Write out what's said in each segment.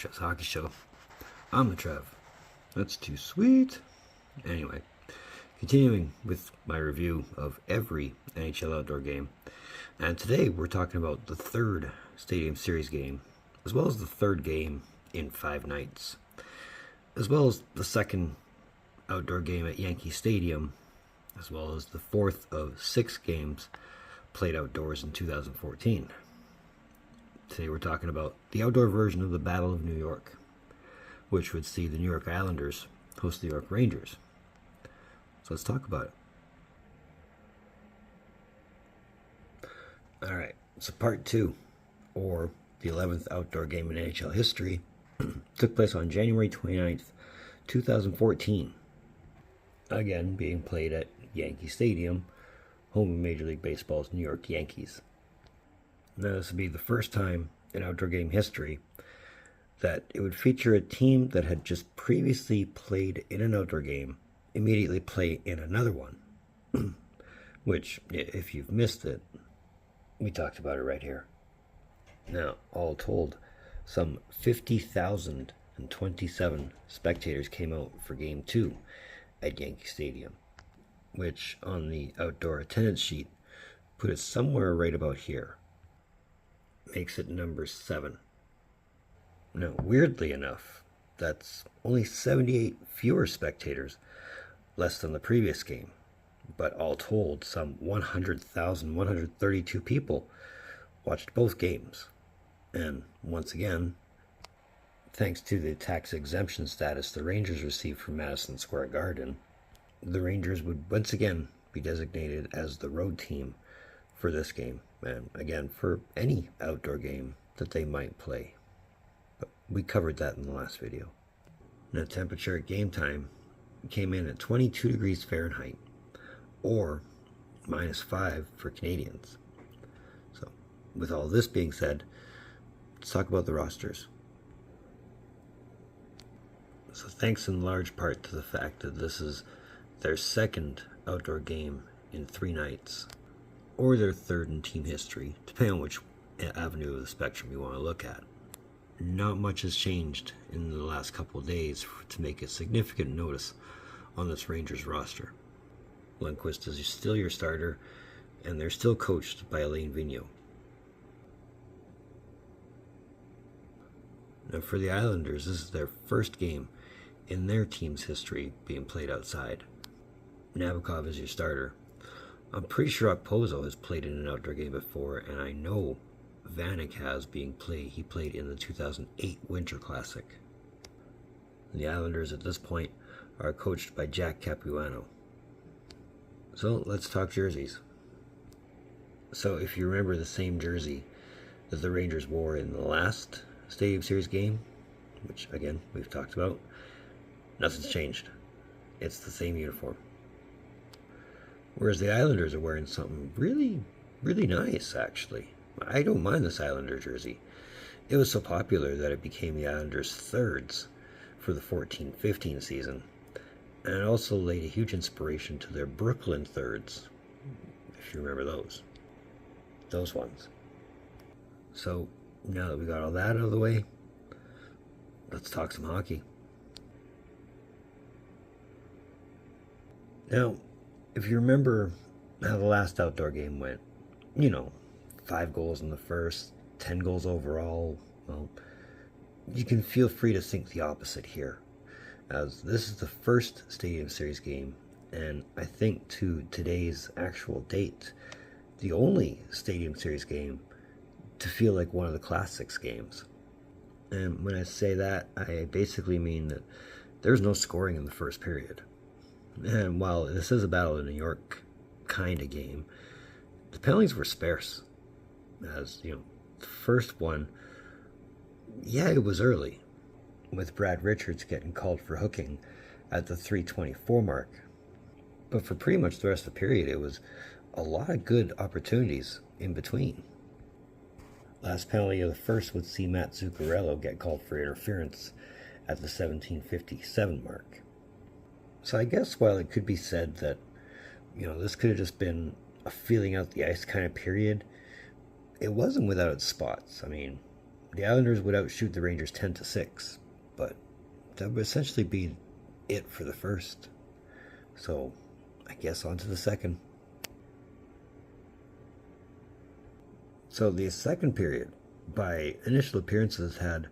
Trev's Hockey Show. I'm the Trev. That's too sweet. Anyway, continuing with my review of every NHL outdoor game. And today we're talking about the third Stadium Series game, as well as the third game in 5 nights, as well as the second outdoor game at Yankee Stadium, as well as the fourth of 6 games played outdoors in 2014. Today we're talking about the outdoor version of the Battle of New York, which would see the New York Islanders host the New York Rangers. So let's talk about it. Alright, so part 2, or the 11th outdoor game in NHL history, took place on January 29th, 2014. Again, being played at Yankee Stadium, home of Major League Baseball's New York Yankees. Now, this would be the first time in outdoor game history that it would feature a team that had just previously played in an outdoor game immediately play in another one. Which, if you've missed it, we talked about it right here. Now, all told, some 50,027 spectators came out for Game 2 at Yankee Stadium, which on the outdoor attendance sheet put it somewhere right about here. Makes it number 7. Now, weirdly enough, that's only 78 fewer spectators, less than the previous game. But all told, some 100,132 people watched both games. And once again, thanks to the tax exemption status the Rangers received from Madison Square Garden, the Rangers would once again be designated as the road team for this game, and again for any outdoor game that they might play. But we covered that in the last video. Now, temperature at game time came in at 22 degrees Fahrenheit, or -5 for Canadians. So, with all this being said, let's talk about the rosters. So, thanks in large part to the fact that this is their second outdoor game in 3 nights, or their third in team history, depending on which avenue of the spectrum you want to look at. Not much has changed in the last couple of days to make a significant notice on this Rangers roster. Lundqvist is still your starter, and they're still coached by Alain Vigneault. Now, for the Islanders, this is their first game in their team's history being played outside. Nabokov is your starter. I'm pretty sure Okposo has played in an outdoor game before, and I know Vanek has he played in the 2008 Winter Classic. The Islanders at this point are coached by Jack Capuano. So let's talk jerseys. So if you remember the same jersey that the Rangers wore in the last Stadium Series game, which again we've talked about, nothing's changed. It's the same uniform. Whereas the Islanders are wearing something really, really nice, actually. I don't mind this Islander jersey. It was so popular that it became the Islanders' thirds for the 14-15 season. And it also laid a huge inspiration to their Brooklyn thirds, if you remember those. Those ones. So, now that we got all that out of the way, let's talk some hockey. Now, if you remember how the last outdoor game went, 5 goals in the first, 10 goals overall, well, you can feel free to think the opposite here, as this is the first Stadium Series game, and I think to today's actual date, the only Stadium Series game to feel like one of the Classics games. And when I say that, I basically mean that there's no scoring in the first period. And while this is a Battle of New York kind of game, the penalties were sparse. As, the first one, it was early, with Brad Richards getting called for hooking at the 3:24 mark. But for pretty much the rest of the period, it was a lot of good opportunities in between. Last penalty of the first would see Matt Zuccarello get called for interference at the 17:57 mark. So I guess while it could be said that, this could have just been a feeling out the ice kind of period, it wasn't without its spots. I mean, The Islanders would outshoot the Rangers 10-6, but that would essentially be it for the first. So, I guess on to the second. So the second period, by initial appearances, had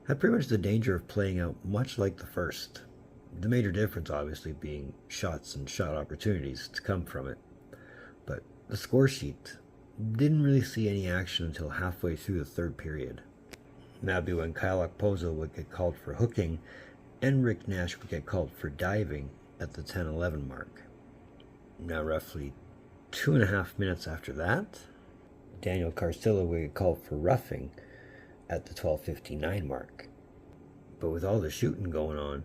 pretty much the danger of playing out much like the first. The major difference, obviously, being shots and shot opportunities to come from it. But the score sheet didn't really see any action until halfway through the third period. That'd be when Kyle Okposo would get called for hooking and Rick Nash would get called for diving at the 10-11 mark. Now, roughly 2.5 minutes after that, Daniel Carcillo would get called for roughing at the 12:59 mark. But with all the shooting going on,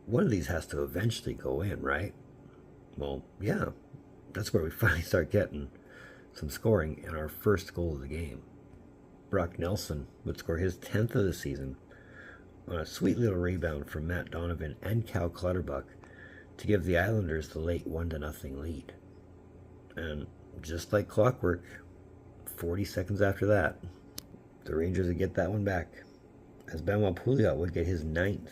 one of these has to eventually go in, right? Well, yeah, that's where we finally start getting some scoring in our first goal of the game. Brock Nelson would score his 10th of the season on a sweet little rebound from Matt Donovan and Cal Clutterbuck to give the Islanders the late 1-0 lead. And just like clockwork, 40 seconds after that, the Rangers would get that one back, as Benoit Pouliot would get his 9th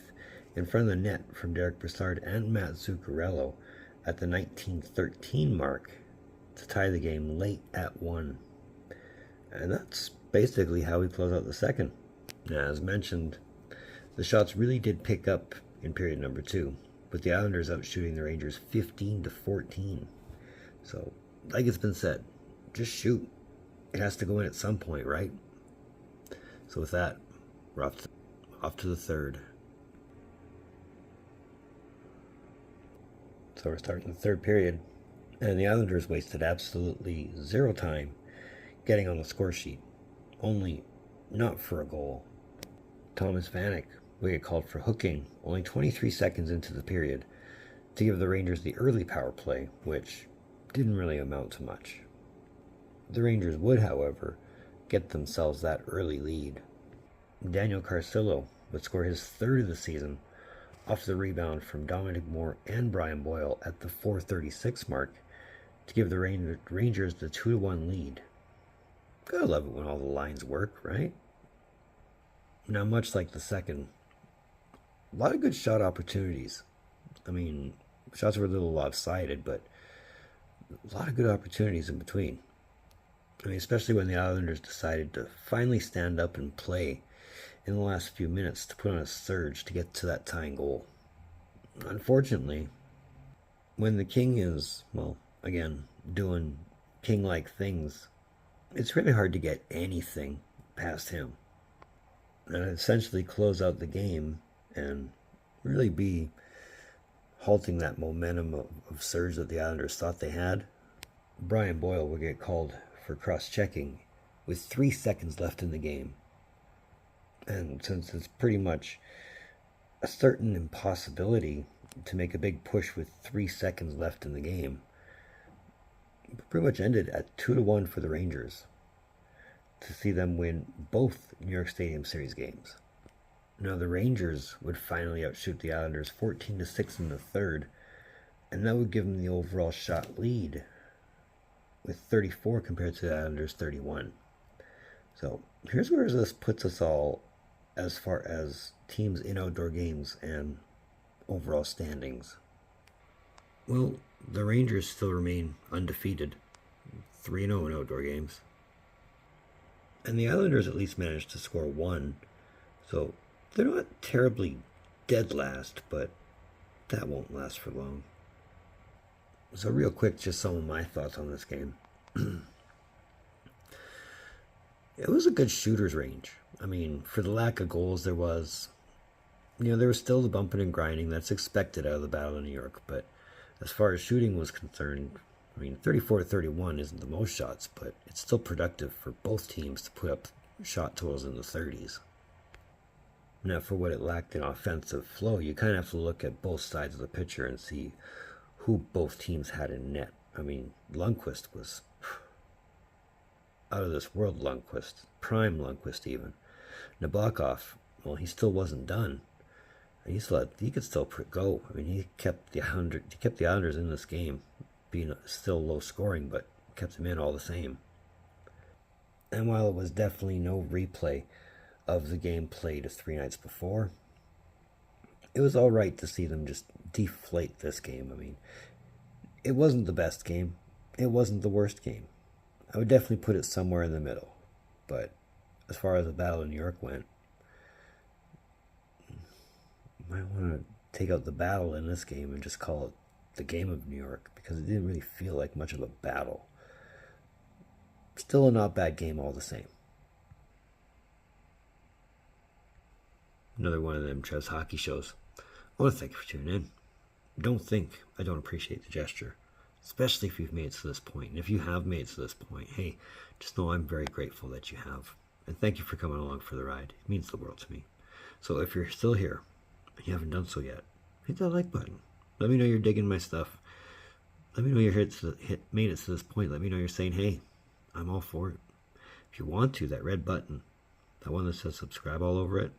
in front of the net from Derek Brassard and Matt Zuccarello at the 19:13 mark to tie the game late at 1. And that's basically how we close out the second. Now, as mentioned, the shots really did pick up in period number 2, with the Islanders outshooting the Rangers 15-14. So, like it's been said, just shoot. It has to go in at some point, right? So with that, we're off to the third. So we're starting the third period, and the Islanders wasted absolutely zero time getting on the score sheet, only not for a goal. Thomas Vanek would get called for hooking only 23 seconds into the period to give the Rangers the early power play, which didn't really amount to much. The Rangers would, however, get themselves that early lead. Daniel Carcillo would score his 3rd of the season off the rebound from Dominic Moore and Brian Boyle at the 4:36 mark to give the Rangers the 2-1 lead. Gotta love it when all the lines work, right? Now, much like the second, a lot of good shot opportunities. I mean, shots were a little lopsided, but a lot of good opportunities in between. I mean, especially when the Islanders decided to finally stand up and play in the last few minutes to put on a surge to get to that tying goal. Unfortunately, when the King is, well, again, doing King-like things, it's really hard to get anything past him. And essentially close out the game and really be halting that momentum of surge that the Islanders thought they had. Brian Boyle will get called for cross-checking with 3 seconds left in the game. And since it's pretty much a certain impossibility to make a big push with 3 seconds left in the game, it pretty much ended at 2-1 for the Rangers to see them win both New York Stadium Series games. Now the Rangers would finally outshoot the Islanders 14-6 in the third, and that would give them the overall shot lead with 34 compared to the Islanders' 31. So here's where this puts us all as far as teams in outdoor games and overall standings. Well, the Rangers still remain undefeated, 3-0 in outdoor games. And the Islanders at least managed to score 1, so they're not terribly dead last, but that won't last for long. So real quick, just some of my thoughts on this game. It was a good shooter's range. I mean, for the lack of goals there was still the bumping and grinding that's expected out of the Battle of New York, but as far as shooting was concerned, I mean, 34-31 isn't the most shots, but it's still productive for both teams to put up shot totals in the 30s. Now, for what it lacked in offensive flow, you kind of have to look at both sides of the picture and see who both teams had in net. I mean, Lundqvist was out of this world Lundqvist, prime Lundqvist even. Nabokov, well, he still wasn't done. He could still go. I mean, he kept the Islanders in this game, being still low scoring, but kept them in all the same. And while it was definitely no replay of the game played 3 nights before, it was alright to see them just deflate this game. I mean, it wasn't the best game. It wasn't the worst game. I would definitely put it somewhere in the middle. But as far as the Battle of New York went, you might want to take out the battle in this game and just call it the Game of New York, because it didn't really feel like much of a battle. Still a not bad game all the same. Another one of them Trev's hockey shows. I want to thank you for tuning in. Don't think I don't appreciate the gesture, especially if you've made it to this point. And if you have made it to this point, hey, just know I'm very grateful that you have. And thank you for coming along for the ride. It means the world to me. So if you're still here and you haven't done so yet, hit that like button. Let me know you're digging my stuff. Let me know you're made it to this point. Let me know you're saying, hey, I'm all for it. If you want to, that red button, that one that says subscribe all over it,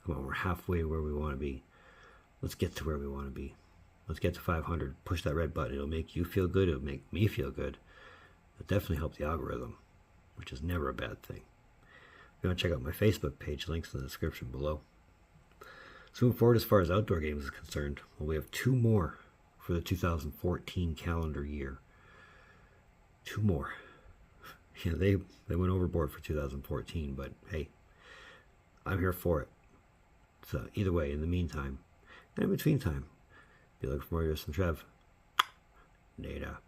come on, we're halfway where we want to be. Let's get to where we want to be. Let's get to 500. Push that red button. It'll make you feel good. It'll make me feel good. It'll definitely help the algorithm, which is never a bad thing. If you want to check out my Facebook page, links in the description below. So moving forward, as far as outdoor games is concerned, well, we have 2 more for the 2014 calendar year. 2 more. Yeah, they went overboard for 2014, but hey, I'm here for it. So either way, in the meantime, and in between time, be looking for more of some Trev. Data.